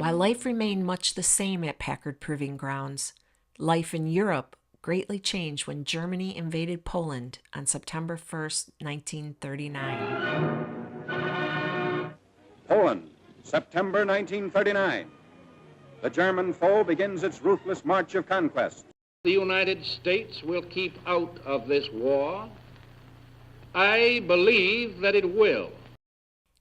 While life remained much the same at Packard Proving Grounds, life in Europe greatly changed when Germany invaded Poland on September 1st, 1939. Poland, September 1939. The German foe begins its ruthless march of conquest. The United States will keep out of this war. I believe that it will.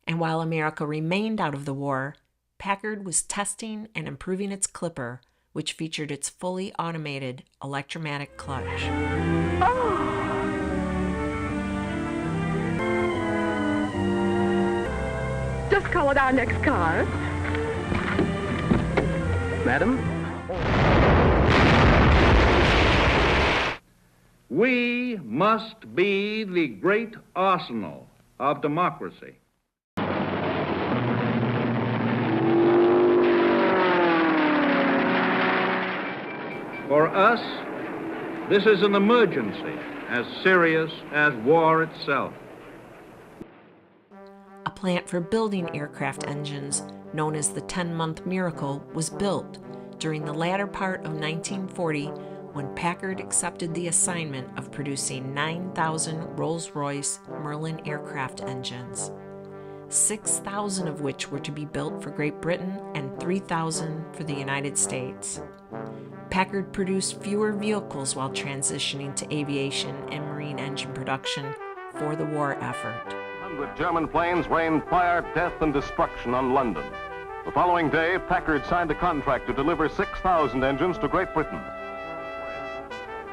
And while America remained out of the war, Packard was testing and improving its Clipper, which featured its fully automated electromatic clutch. Just called our next car. Madam? We must be the great arsenal of democracy. For us, this is an emergency as serious as war itself. A plant for building aircraft engines, known as the 10-month miracle, was built during the latter part of 1940 when Packard accepted the assignment of producing 9,000 Rolls-Royce Merlin aircraft engines, 6,000 of which were to be built for Great Britain and 3,000 for the United States. Packard produced fewer vehicles while transitioning to aviation and marine engine production for the war effort. 100 German planes rained fire, death, and destruction on London. The following day, Packard signed a contract to deliver 6,000 engines to Great Britain.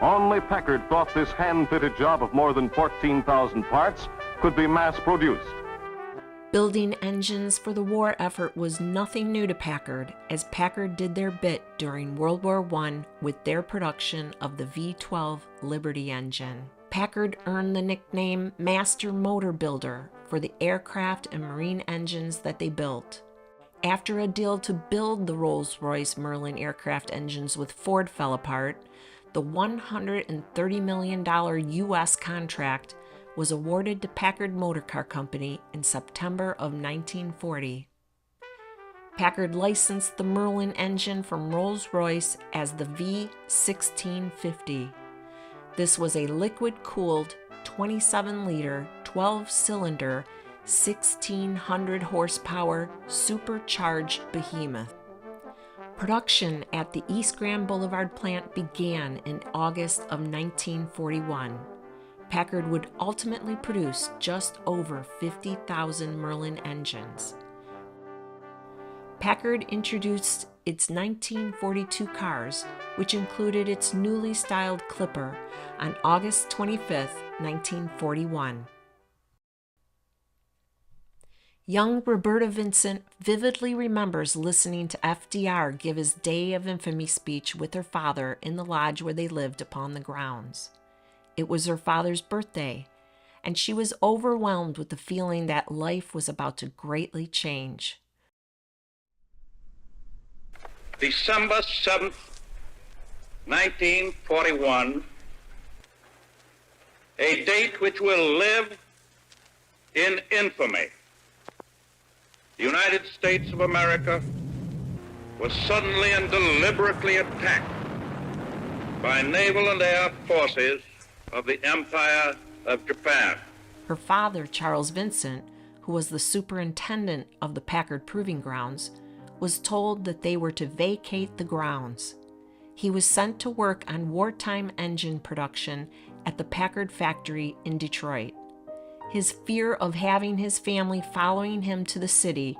Only Packard thought this hand-fitted job of more than 14,000 parts could be mass-produced. Building engines for the war effort was nothing new to Packard, as Packard did their bit during World War I with their production of the V-12 Liberty engine. Packard earned the nickname Master Motor Builder for the aircraft and marine engines that they built. After a deal to build the Rolls-Royce Merlin aircraft engines with Ford fell apart, the $130 million U.S. contract was awarded to Packard Motor Car Company in September of 1940. Packard licensed the Merlin engine from Rolls-Royce as the V1650. This was a liquid-cooled 27-liter, 12-cylinder, 1,600 horsepower supercharged behemoth. Production at the East Grand Boulevard plant began in August of 1941. Packard would ultimately produce just over 50,000 Merlin engines. Packard introduced its 1942 cars, which included its newly styled Clipper, on August 25, 1941. Young Roberta Vincent vividly remembers listening to FDR give his Day of Infamy speech with her father in the lodge where they lived upon the grounds. It was her father's birthday, and she was overwhelmed with the feeling that life was about to greatly change. December 7th, 1941, a date which will live in infamy. The United States of America was suddenly and deliberately attacked by naval and air forces of the Empire of Japan. Her father, Charles Vincent, who was the superintendent of the Packard Proving Grounds, was told that they were to vacate the grounds. He was sent to work on wartime engine production at the Packard factory in Detroit. His fear of having his family following him to the city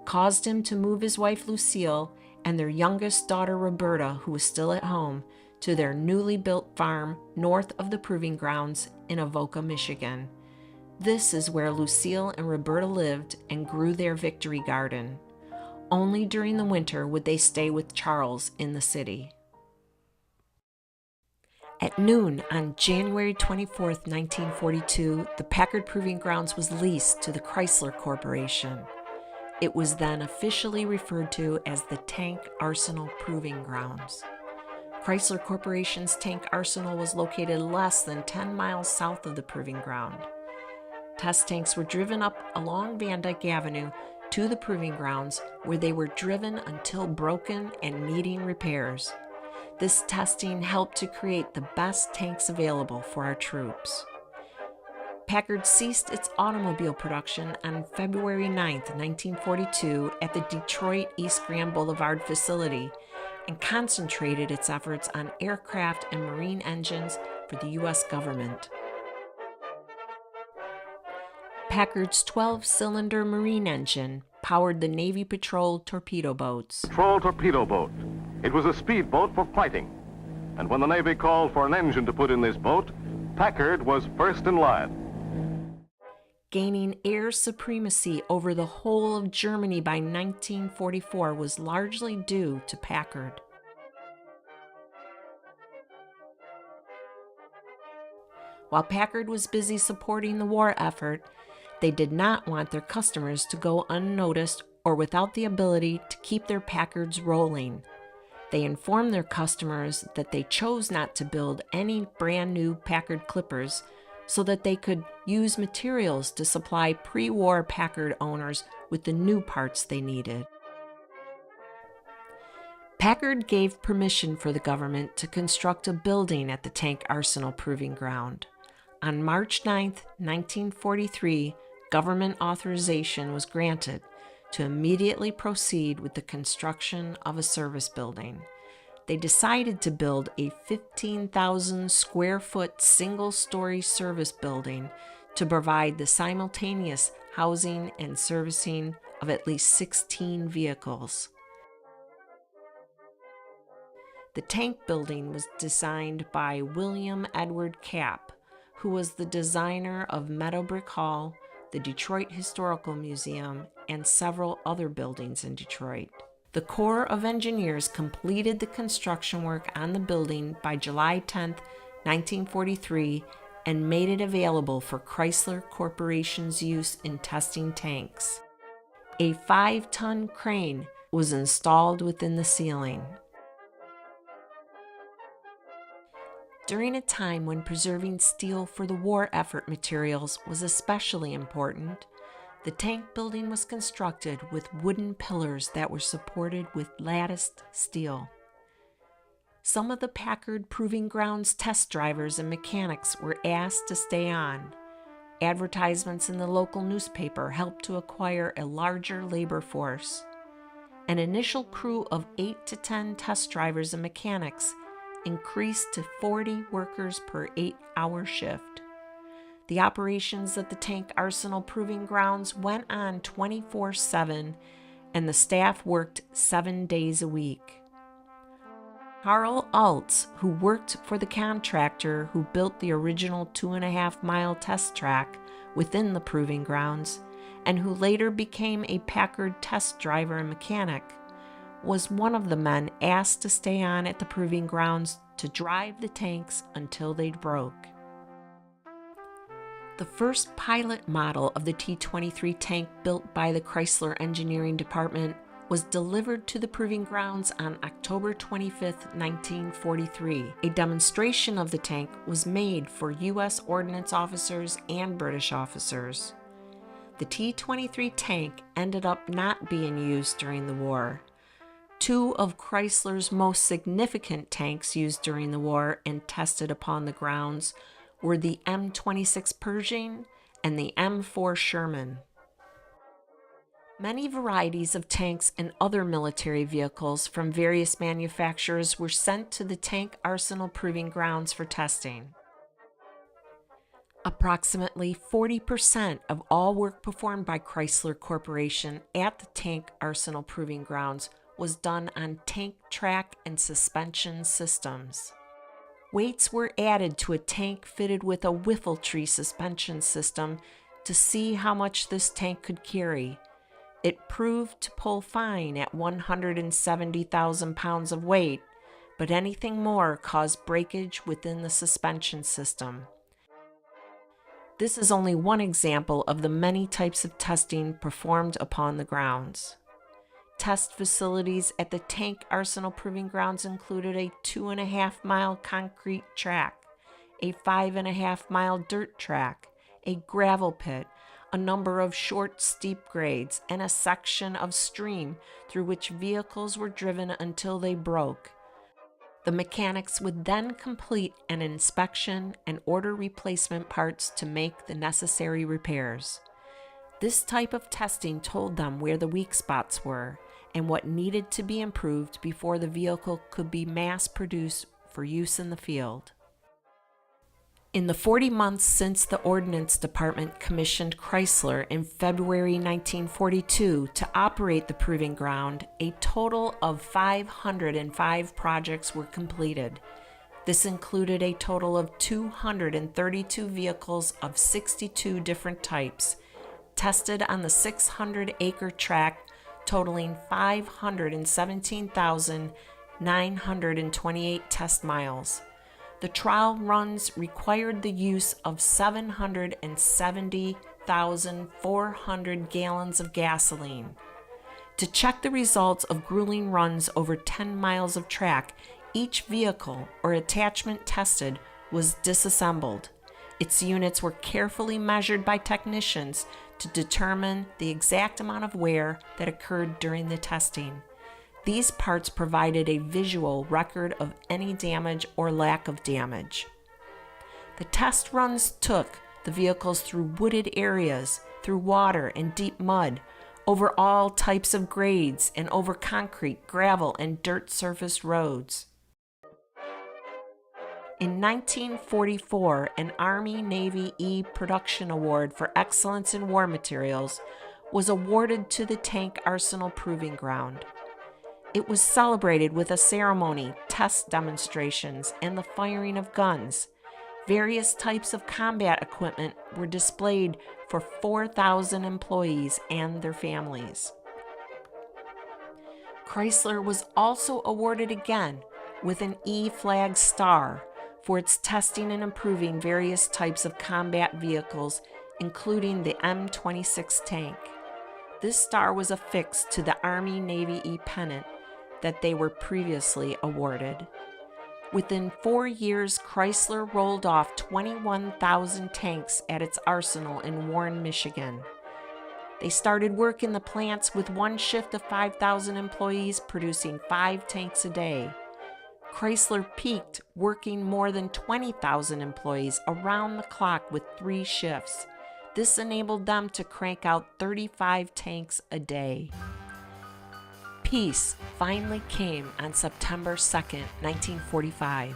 caused him to move his wife Lucille and their youngest daughter Roberta, who was still at home, to their newly built farm north of the Proving Grounds in Avoca, Michigan. This is where Lucille and Roberta lived and grew their victory garden. Only during the winter would they stay with Charles in the city. At noon on January 24, 1942, the Packard Proving Grounds was leased to the Chrysler Corporation. It was then officially referred to as the Tank Arsenal Proving Grounds. Chrysler Corporation's tank arsenal was located less than 10 miles south of the Proving Ground. Test tanks were driven up along Van Dyke Avenue to the proving grounds, where they were driven until broken and needing repairs. This testing helped to create the best tanks available for our troops. Packard ceased its automobile production on February 9, 1942, at the Detroit East Grand Boulevard facility and concentrated its efforts on aircraft and marine engines for the U.S. government. Packard's 12-cylinder marine engine powered the Navy patrol torpedo boats. Patrol torpedo boat. It was a speedboat for fighting. And when the Navy called for an engine to put in this boat, Packard was first in line. Gaining air supremacy over the whole of Germany by 1944 was largely due to Packard. While Packard was busy supporting the war effort, they did not want their customers to go unnoticed or without the ability to keep their Packards rolling. They informed their customers that they chose not to build any brand new Packard Clippers so that they could use materials to supply pre-war Packard owners with the new parts they needed. Packard gave permission for the government to construct a building at the Tank Arsenal Proving Ground. On March 9, 1943, government authorization was granted to immediately proceed with the construction of a service building. They decided to build a 15,000 square foot single-story service building to provide the simultaneous housing and servicing of at least 16 vehicles. The tank building was designed by William Edward Capp, who was the designer of Meadowbrick Hall, the Detroit Historical Museum, and several other buildings in Detroit. The Corps of Engineers completed the construction work on the building by July 10, 1943, and made it available for Chrysler Corporation's use in testing tanks. A 5-ton crane was installed within the ceiling. During a time when preserving steel for the war effort materials was especially important, the tank building was constructed with wooden pillars that were supported with latticed steel. Some of the Packard Proving Grounds test drivers and mechanics were asked to stay on. Advertisements in the local newspaper helped to acquire a larger labor force. An initial crew of 8 to 10 test drivers and mechanics increased to 40 workers per 8-hour shift. The operations at the Tank Arsenal Proving Grounds went on 24/7, and the staff worked 7 days a week. Carl Altz, who worked for the contractor who built the original 2.5-mile test track within the Proving Grounds, and who later became a Packard test driver and mechanic, was one of the men asked to stay on at the Proving Grounds to drive the tanks until they broke. The first pilot model of the T-23 tank built by the Chrysler Engineering Department was delivered to the Proving Grounds on October 25, 1943. A demonstration of the tank was made for U.S. ordnance officers and British officers. The T-23 tank ended up not being used during the war. 2 of Chrysler's most significant tanks used during the war and tested upon the grounds were the M26 Pershing and the M4 Sherman. Many varieties of tanks and other military vehicles from various manufacturers were sent to the Tank Arsenal Proving Grounds for testing. Approximately 40% of all work performed by Chrysler Corporation at the Tank Arsenal Proving Grounds was done on tank track and suspension systems. Weights were added to a tank fitted with a whiffletree suspension system to see how much this tank could carry. It proved to pull fine at 170,000 pounds of weight, but anything more caused breakage within the suspension system. This is only one example of the many types of testing performed upon the grounds. Test facilities at the Tank Arsenal Proving Grounds included a 2.5-mile concrete track, a 5.5-mile dirt track, a gravel pit, a number of short, steep grades, and a section of stream through which vehicles were driven until they broke. The mechanics would then complete an inspection and order replacement parts to make the necessary repairs. This type of testing told them where the weak spots were and what needed to be improved before the vehicle could be mass-produced for use in the field. In the 40 months since the Ordnance Department commissioned Chrysler in February 1942 to operate the proving ground, a total of 505 projects were completed. This included a total of 232 vehicles of 62 different types, tested on the 600-acre tract totaling 517,928 test miles. The trial runs required the use of 770,400 gallons of gasoline. To check the results of grueling runs over 10 miles of track, each vehicle or attachment tested was disassembled. Its units were carefully measured by technicians to determine the exact amount of wear that occurred during the testing. These parts provided a visual record of any damage or lack of damage. The test runs took the vehicles through wooded areas, through water and deep mud, over all types of grades, and over concrete, gravel, and dirt surfaced roads. In 1944, an Army-Navy E Production Award for Excellence in War Materials was awarded to the Tank Arsenal Proving Ground. It was celebrated with a ceremony, test demonstrations, and the firing of guns. Various types of combat equipment were displayed for 4,000 employees and their families. Chrysler was also awarded again with an E-Flag Star for its testing and improving various types of combat vehicles, including the M26 tank. This star was affixed to the Army-Navy E pennant that they were previously awarded. Within 4 years, Chrysler rolled off 21,000 tanks at its arsenal in Warren, Michigan. They started work in the plants with one shift of 5,000 employees producing 5 tanks a day. Chrysler peaked working more than 20,000 employees around the clock with 3 shifts. This enabled them to crank out 35 tanks a day. Peace finally came on September 2, 1945.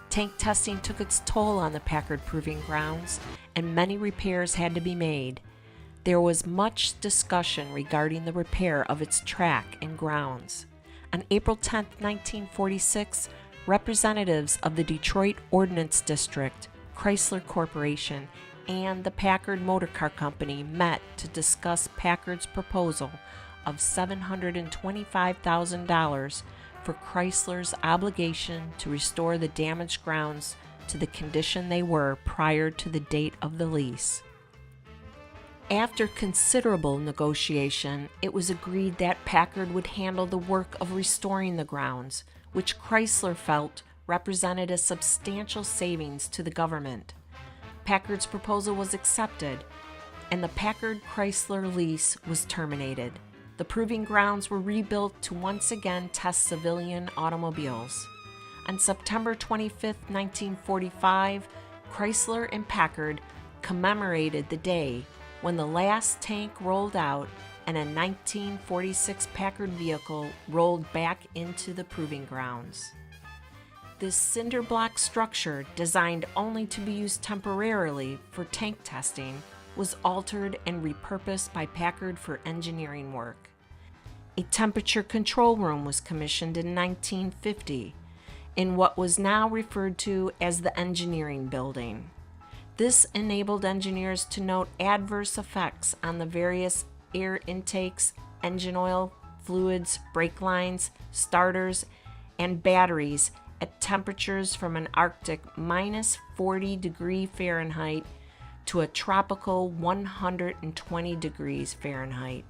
Tank testing took its toll on the Packard Proving Grounds, and many repairs had to be made. There was much discussion regarding the repair of its track and grounds. On April 10, 1946, representatives of the Detroit Ordnance District, Chrysler Corporation, and the Packard Motor Car Company met to discuss Packard's proposal of $725,000 for Chrysler's obligation to restore the damaged grounds to the condition they were prior to the date of the lease. After considerable negotiation, it was agreed that Packard would handle the work of restoring the grounds, which Chrysler felt represented a substantial savings to the government. Packard's proposal was accepted, and the Packard-Chrysler lease was terminated. The proving grounds were rebuilt to once again test civilian automobiles. On September 25, 1945, Chrysler and Packard commemorated the day when the last tank rolled out and a 1946 Packard vehicle rolled back into the proving grounds. This cinder block structure, designed only to be used temporarily for tank testing, was altered and repurposed by Packard for engineering work. A temperature control room was commissioned in 1950 in what was now referred to as the engineering building. This enabled engineers to note adverse effects on the various air intakes, engine oil, fluids, brake lines, starters, and batteries at temperatures from an Arctic minus 40 degrees Fahrenheit to a tropical 120 degrees Fahrenheit.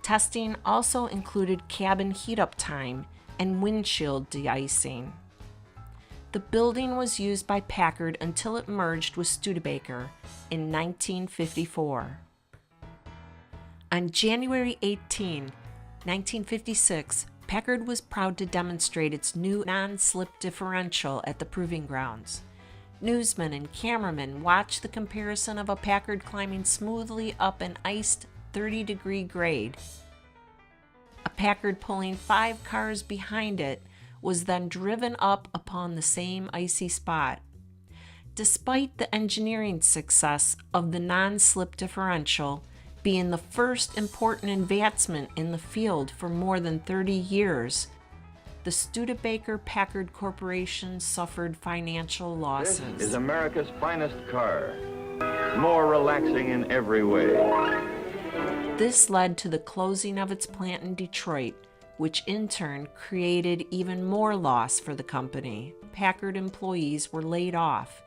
Testing also included cabin heat-up time and windshield de-icing. The building was used by Packard until it merged with Studebaker in 1954. On January 18, 1956, Packard was proud to demonstrate its new non-slip differential at the Proving Grounds. Newsmen and cameramen watched the comparison of a Packard climbing smoothly up an iced 30-degree grade. A Packard pulling 5 cars behind it was then driven up upon the same icy spot. Despite the engineering success of the non-slip differential being the first important advancement in the field for more than 30 years, the Studebaker-Packard Corporation suffered financial losses. This is America's finest car, more relaxing in every way. This led to the closing of its plant in Detroit, which in turn created even more loss for the company. Packard employees were laid off,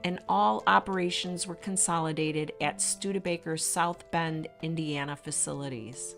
and all operations were consolidated at Studebaker's South Bend, Indiana facilities.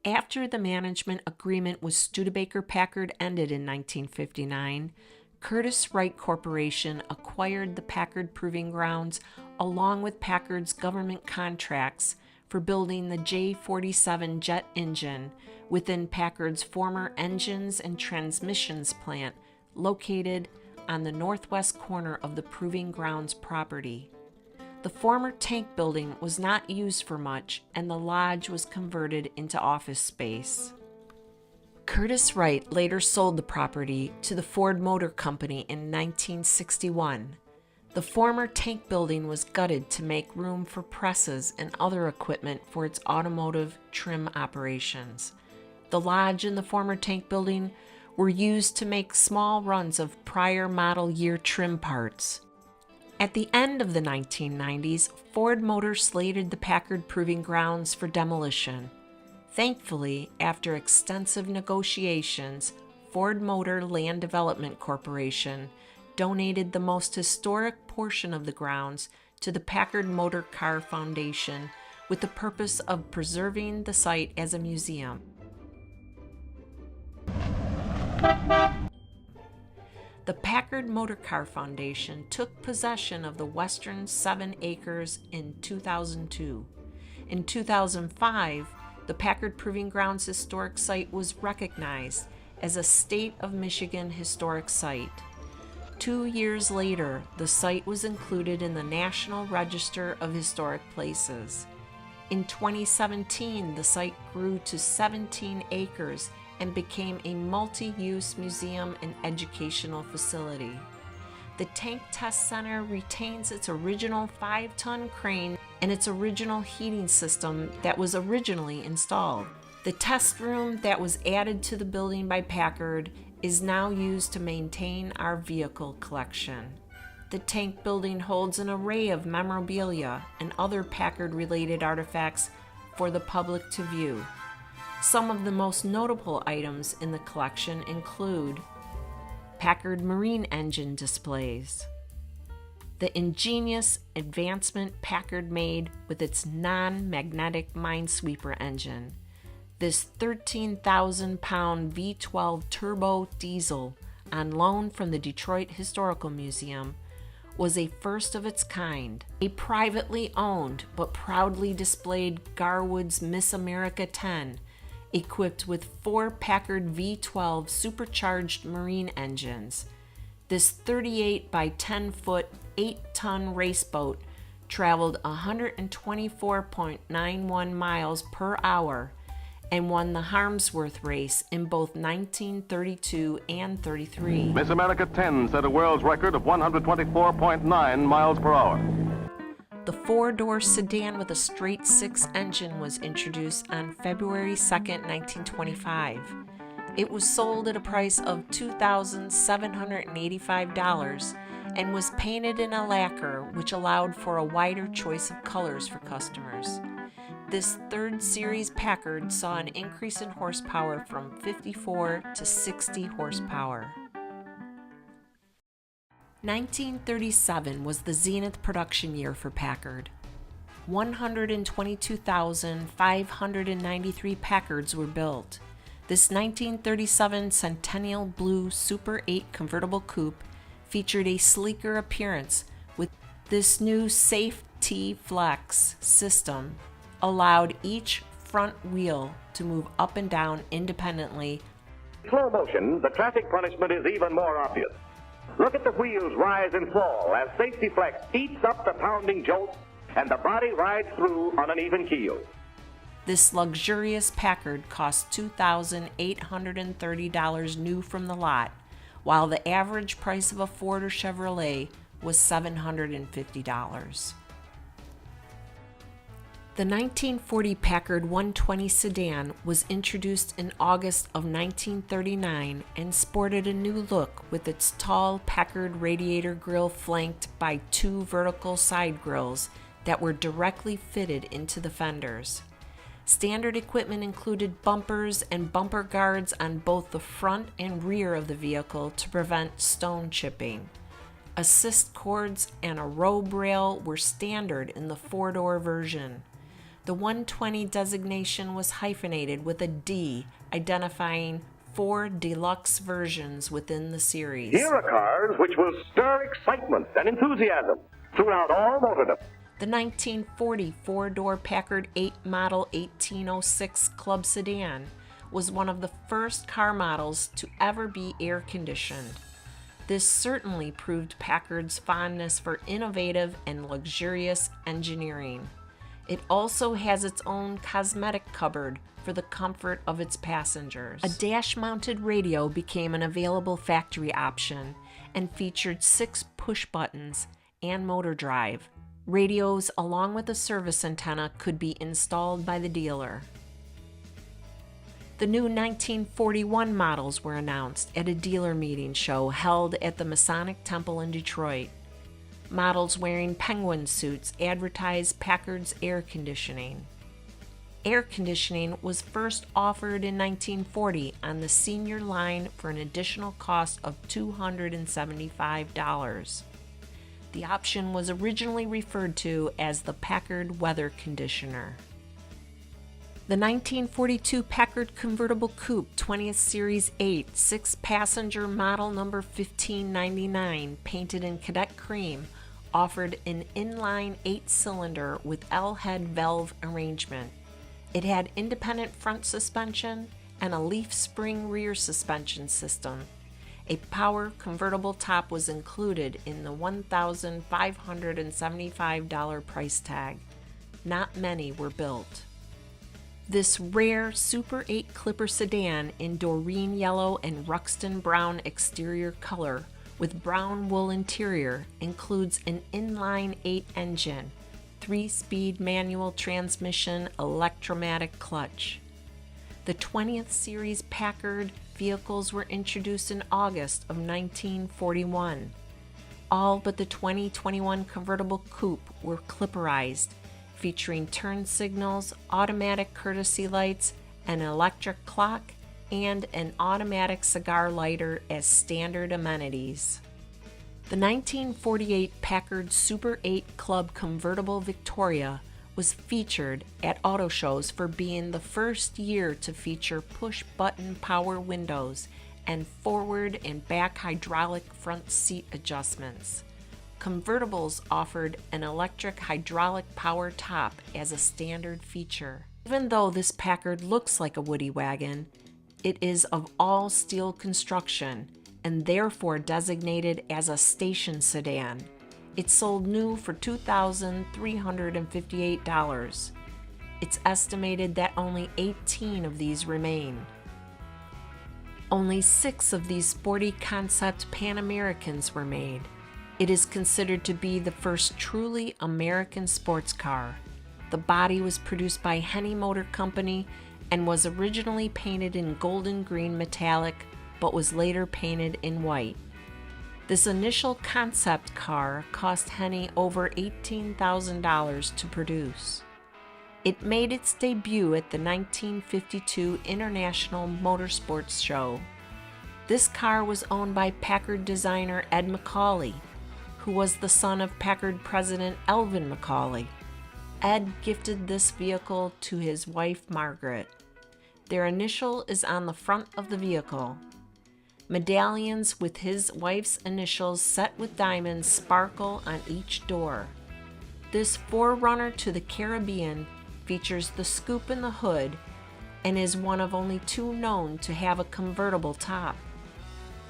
After the management agreement with Studebaker-Packard ended in 1959, Curtiss-Wright Corporation acquired the Packard Proving Grounds along with Packard's government contracts for building the J-47 jet engine within Packard's former engines and transmissions plant located on the northwest corner of the Proving Grounds property. The former tank building was not used for much, and the lodge was converted into office space. Curtiss-Wright later sold the property to the Ford Motor Company in 1961. The former tank building was gutted to make room for presses and other equipment for its automotive trim operations. The lodge and the former tank building were used to make small runs of prior model year trim parts. At the end of the 1990s, Ford Motor slated the Packard Proving Grounds for demolition. Thankfully, after extensive negotiations, Ford Motor Land Development Corporation donated the most historic portion of the grounds to the Packard Motor Car Foundation with the purpose of preserving the site as a museum. The Packard Motor Car Foundation took possession of the western 7 acres in 2002. In 2005, the Packard Proving Grounds historic site was recognized as a State of Michigan historic site. 2 years later, the site was included in the National Register of Historic Places. In 2017, the site grew to 17 acres and became a multi-use museum and educational facility. The Tank Test Center retains its original 5-ton crane and its original heating system that was originally installed. The test room that was added to the building by Packard is now used to maintain our vehicle collection. The tank building holds an array of memorabilia and other Packard-related artifacts for the public to view. Some of the most notable items in the collection include Packard marine engine displays, the ingenious advancement Packard made with its non-magnetic Minesweeper engine. This 13,000-pound V12 turbo diesel on loan from the Detroit Historical Museum was a first of its kind. A privately owned but proudly displayed Garwood's Miss America 10 equipped with 4 Packard V12 supercharged marine engines. This 38 by 10 foot, 8-ton race boat traveled 124.91 miles per hour and won the Harmsworth race in both 1932 and 33. Miss America 10 set a world's record of 124.9 miles per hour. The 4-door sedan with a straight 6 engine was introduced on February 2, 1925. It was sold at a price of $2,785 and was painted in a lacquer which allowed for a wider choice of colors for customers. This 3rd series Packard saw an increase in horsepower from 54 to 60 horsepower. 1937 was the zenith production year for Packard. 122,593 Packards were built. This 1937 Centennial Blue Super 8 convertible coupe featured a sleeker appearance with this new Safety Flex system allowed each front wheel to move up and down independently. In slow motion, the traffic punishment is even more obvious. Look at the wheels rise and fall as Safety Flex eats up the pounding jolts and the body rides through on an even keel. This luxurious Packard cost $2,830 new from the lot, while the average price of a Ford or Chevrolet was $750. The 1940 Packard 120 sedan was introduced in August of 1939 and sported a new look with its tall Packard radiator grille flanked by two vertical side grilles that were directly fitted into the fenders. Standard equipment included bumpers and bumper guards on both the front and rear of the vehicle to prevent stone chipping. Assist cords and a robe rail were standard in the four-door version. The 120 designation was hyphenated with a D, identifying 4 deluxe versions within the series. Here are cars which will stir excitement and enthusiasm throughout all motordom. The 1940 four-door Packard 8 Model 1806 Club Sedan was one of the first car models to ever be air-conditioned. This certainly proved Packard's fondness for innovative and luxurious engineering. It also has its own cosmetic cupboard for the comfort of its passengers. A dash-mounted radio became an available factory option and featured 6 push buttons and motor drive. Radios, along with a service antenna, could be installed by the dealer. The new 1941 models were announced at a dealer meeting show held at the Masonic Temple in Detroit. Models wearing penguin suits advertised Packard's air conditioning. Air conditioning was first offered in 1940 on the senior line for an additional cost of $275. The option was originally referred to as the Packard Weather Conditioner. The 1942 Packard Convertible Coupe 20th Series 8 6-passenger model number 1599, painted in cadet cream, offered an inline 8-cylinder with L-head valve arrangement. It had independent front suspension and a leaf spring rear suspension system. A power convertible top was included in the $1,575 price tag. Not many were built. This rare Super 8 Clipper sedan in Doreen yellow and Ruxton brown exterior color with brown wool interior includes an inline 8 engine, 3-speed manual transmission, electromatic clutch. The 20th Series Packard vehicles were introduced in August of 1941. All but the 2021 convertible coupe were clipperized, featuring turn signals, automatic courtesy lights, an electric clock, and an automatic cigar lighter as standard amenities. The 1948 Packard Super 8 Club Convertible Victoria was featured at auto shows for being the first year to feature push-button power windows and forward and back hydraulic front seat adjustments. Convertibles offered an electric hydraulic power top as a standard feature. Even though this Packard looks like a woody wagon, it is of all steel construction and therefore designated as a station sedan. It sold new for $2,358. It's estimated that only 18 of these remain. Only 6 of these sporty concept Pan Americans were made. It is considered to be the first truly American sports car. The body was produced by Henny Motor Company and was originally painted in golden green metallic, but was later painted in white. This initial concept car cost Henny over $18,000 to produce. It made its debut at the 1952 International Motorsports Show. This car was owned by Packard designer Ed McCauley, who was the son of Packard president Elvin McCauley. Ed gifted this vehicle to his wife Margaret. Their initial is on the front of the vehicle. Medallions with his wife's initials set with diamonds sparkle on each door. This forerunner to the Caribbean features the scoop in the hood and is one of only two known to have a convertible top.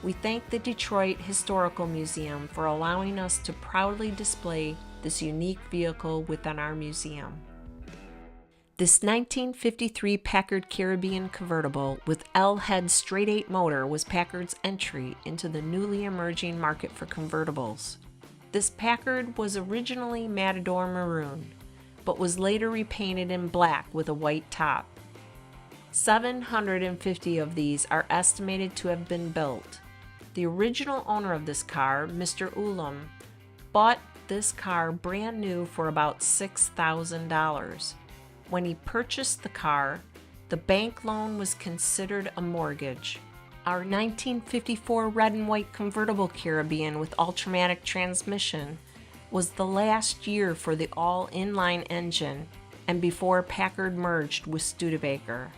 We thank the Detroit Historical Museum for allowing us to proudly display this unique vehicle within our museum. This 1953 Packard Caribbean convertible with L-head straight-eight motor was Packard's entry into the newly emerging market for convertibles. This Packard was originally Matador maroon, but was later repainted in black with a white top. 750 of these are estimated to have been built. The original owner of this car, Mr. Ulam, bought this car brand new for about $6,000. When he purchased the car, the bank loan was considered a mortgage. Our 1954 red and white convertible Caribbean with Ultramatic transmission was the last year for the all-inline engine and before Packard merged with Studebaker.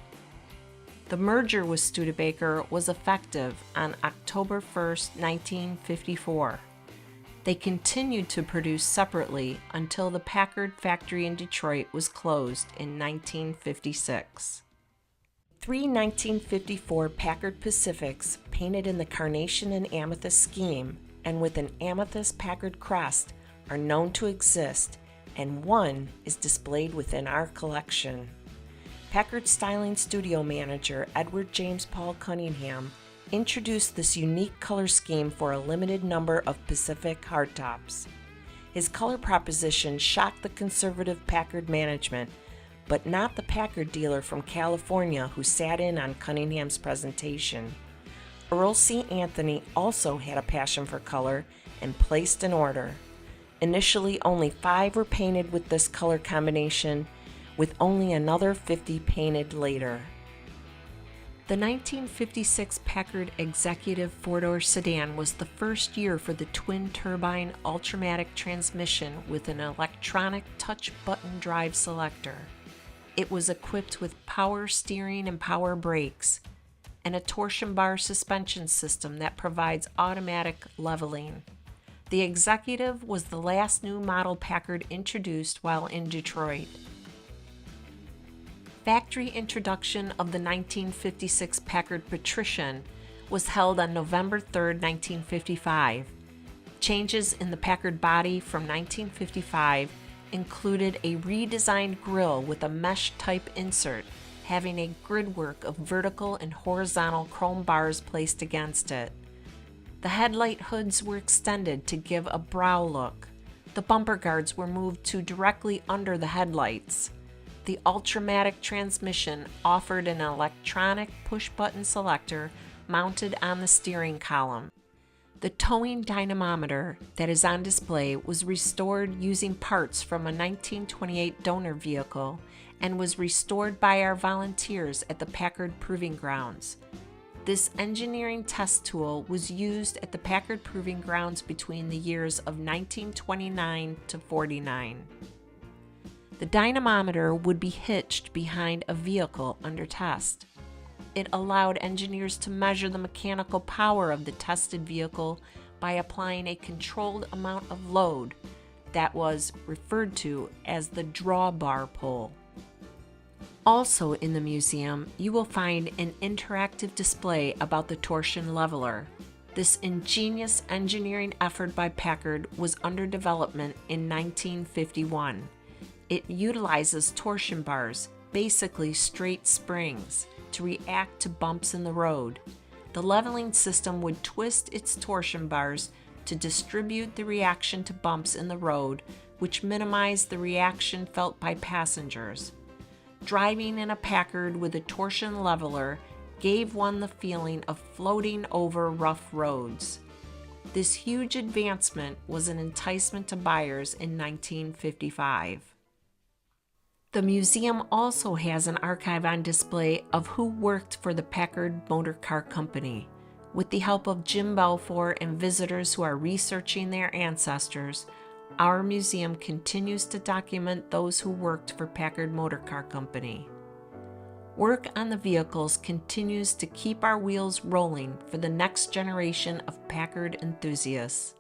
The merger with Studebaker was effective on October 1, 1954. They continued to produce separately until the Packard factory in Detroit was closed in 1956. Three 1954 Packard Pacifics painted in the carnation and amethyst scheme and with an amethyst Packard crest are known to exist, and one is displayed within our collection. Packard Styling Studio Manager Edward James Paul Cunningham introduced this unique color scheme for a limited number of Pacific hardtops. His color proposition shocked the conservative Packard management, but not the Packard dealer from California who sat in on Cunningham's presentation. Earl C. Anthony also had a passion for color and placed an order. Initially, only 5 were painted with this color combination, with only another 50 painted later. The 1956 Packard Executive 4-door sedan was the first year for the twin-turbine Ultramatic transmission with an electronic touch-button drive selector. It was equipped with power steering and power brakes, and a torsion bar suspension system that provides automatic leveling. The Executive was the last new model Packard introduced while in Detroit. Factory introduction of the 1956 Packard Patrician was held on November 3, 1955. Changes in the Packard body from 1955 included a redesigned grille with a mesh-type insert, having a gridwork of vertical and horizontal chrome bars placed against it. The headlight hoods were extended to give a brow look. The bumper guards were moved to directly under the headlights. The Ultramatic transmission offered an electronic push-button selector mounted on the steering column. The towing dynamometer that is on display was restored using parts from a 1928 donor vehicle and was restored by our volunteers at the Packard Proving Grounds. This engineering test tool was used at the Packard Proving Grounds between the years of 1929 to 49. The dynamometer would be hitched behind a vehicle under test. It allowed engineers to measure the mechanical power of the tested vehicle by applying a controlled amount of load that was referred to as the drawbar pull. Also in the museum, you will find an interactive display about the torsion leveler. This ingenious engineering effort by Packard was under development in 1951. It utilizes torsion bars, basically straight springs, to react to bumps in the road. The leveling system would twist its torsion bars to distribute the reaction to bumps in the road, which minimized the reaction felt by passengers. Driving in a Packard with a torsion leveler gave one the feeling of floating over rough roads. This huge advancement was an enticement to buyers in 1955. The museum also has an archive on display of who worked for the Packard Motor Car Company. With the help of Jim Balfour and visitors who are researching their ancestors, our museum continues to document those who worked for Packard Motor Car Company. work on the vehicles continues to keep our wheels rolling for the next generation of Packard enthusiasts.